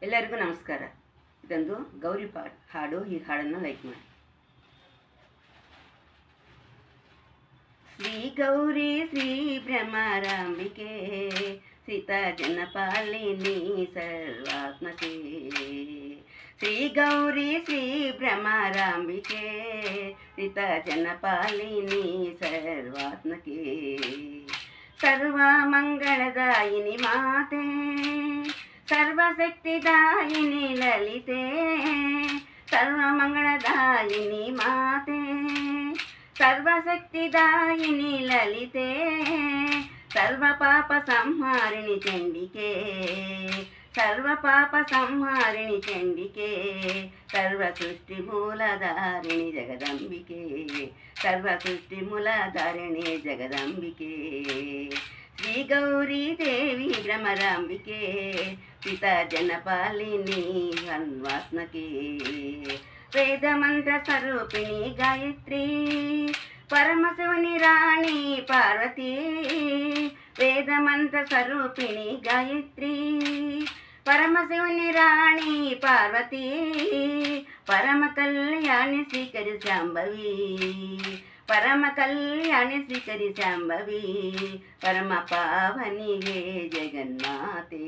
ಎಲ್ಲರಿಗೂ ನಮಸ್ಕಾರ. ಇದೊಂದು ಗೌರಿ ಹಾಡು. ಈ ಹಾಡನ್ನು ಲೈಕ್ ಮಾಡಿ. ಶ್ರೀ ಗೌರಿ ಶ್ರೀ ಭ್ರಮರಾಂಬಿಕೆ ಸೀತ ಜನಪಾಲಿನಿ ಸರ್ವಾತ್ಮಕೆ. ಶ್ರೀ ಗೌರಿ ಶ್ರೀ ಭ್ರಮರಾಂಬಿಕೆ ಸೀತ ಜನಪಾಲಿನಿ ಸರ್ವಾತ್ಮಕೆ. ಸರ್ವ ಮಂಗಳದಾಯಿನಿ ಮಾತೆ, ಸರ್ವಶಕ್ತಿದಾಯಿನಿ ಲಲಿತೆ, ಸರ್ವಮಂಗಳದಾಯಿನಿ ಮಾತೆ, ಸರ್ವಶಕ್ತಿದಾಯಿನಿ ಲಲಿತೆ, ಸರ್ವ ಪಾಪ ಸಂಹಾರಿಣಿ ಚಂಡಿಕೆ, ಸರ್ವ ಪಾಪ ಸಂಹಾರಿಣಿ ಚಂಡಿಕೆ, ಸರ್ವ ಸೃಷ್ಟಿ ಮೂಲಧಾರಿಣಿ ಜಗದಂಬಿಕೆ, ಸರ್ವ ಸೃಷ್ಟಿ ಮೂಲಧಾರಿಣಿ ಜಗದಂಬಿಕೆ. ಶ್ರೀ ಗೌರಿ ದೇವಿ ಭ್ರಮರಾಂಬಿಕೆ ಸೀತಾ ಜನಪಾಲಿನಿ ಸರ್ವಾತ್ಮಕೆ. ವೇದ ಮಂತ್ರ ಸ್ವರೂಪಿಣಿ ಗಾಯತ್ರಿ, ಪರಮಶಿವನಿ ರಾಣಿ ಪಾರ್ವತಿ. ವೇದ ಮಂತ್ರ ಸ್ವರೂಪಿಣಿ ಗಾಯತ್ರಿ, ಪರಮಶಿವನಿ ರಾಣಿ ಪಾರ್ವತಿ, ಪರಮ ಕಲ್ಯಾಣಿ ಶ್ರೀಕರಿ ಶಾಂಭವಿ, ಪರಮ ಕಲ್ಯಾಣಿ ಶ್ರೀಕರಿ ಶಾಂಭವಿ, ಪರಮ ಪಾವನಿಗೆ ಜಗನ್ಮಾತೆ,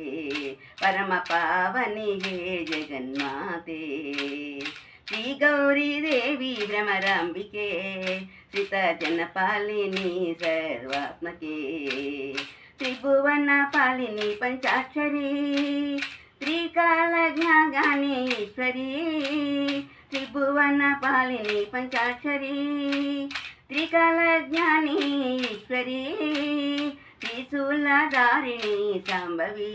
ಪರಮ ಪಾವನಿಗೆ ಜಗನ್ಮಾತೆ. ಶ್ರೀ ಗೌರಿ ದೇವಿ ಭ್ರಮರಾಂಬಿಕೆ ಸೀತಾ ಜನಪಾಲಿನಿ ಸರ್ವಾತ್ಮಕೆ. ತ್ರಿಭುವನ ಪಾಲಿನಿ ಪಂಚಾಕ್ಷರಿ, ತ್ರಿಕಾಲಜ್ಞಾನಿ ಈಶ್ವರಿ. ತ್ರಿಭುವನ ಪಾಲಿನಿ ಪಂಚಾಕ್ಷರಿ, ತ್ರಿಕಾಲಜ್ಞಾನಿ ಈಶ್ವರಿ, ತ್ರಿಶೂಲಧಾರಿಣಿ ಶಾಂಭವಿ,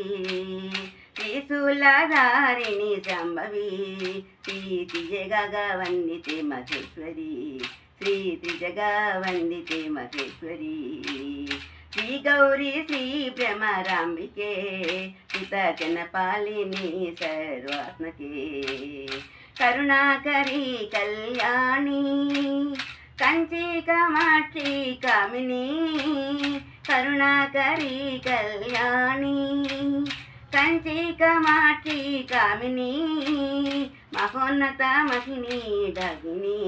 ತ್ರಿಶೂಲಧಾರಿಣಿ ಶಾಂಭವಿ, ಶ್ರೀ ತ್ರಿಜಗ ವಂದಿತೆ ಮಹೇಶ್ವರಿ, ಶ್ರೀ ತ್ರಿಜಗ ವಂದಿತೆ ಮಹೇಶ್ವರಿ. ಶ್ರೀ ಗೌರಿ ಶ್ರೀ ಭ್ರಮರಾಂಬಿಕೆ ಸೀತಾ ಜನಪಾಲಿನಿ ಸರ್ವಾತ್ಮಕೆ. ಕರುಣಾಕರಿ ಕಲ್ಯಾಣಿ, ಕಂಚಿ ಕಾಮಾಕ್ಷಿ ಕಾಮಿನಿ, ಕರುಣಾಕರಿ ಕಲ್ಯಾಣಿ, ಕಂಚಿ ಕಾಮಾಕ್ಷಿ ಕಾಮಿನಿ, ಮಹೋನ್ನತ ಮಹಿನಿ ಡಾಗಿನಿ,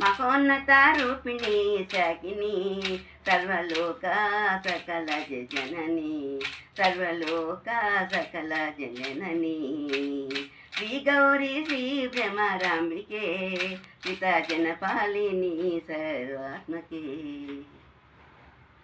ಮಹೋನ್ನತ ರೂಪಿಣಿ ಶಾಕಿನಿ, ಸರ್ವಲೋಕ ಸಕಲ ಜನನಿ, ಸರ್ವಲೋಕ ಸಕಲ ಜನನಿ. ಶ್ರೀ ಗೌರಿ ಶ್ರೀ ಭ್ರಮರಾಂಬಿಕೆ ಸೀತಾ ಜನಪಾಲಿನಿ ಸರ್ವಾತ್ಮಕೆ.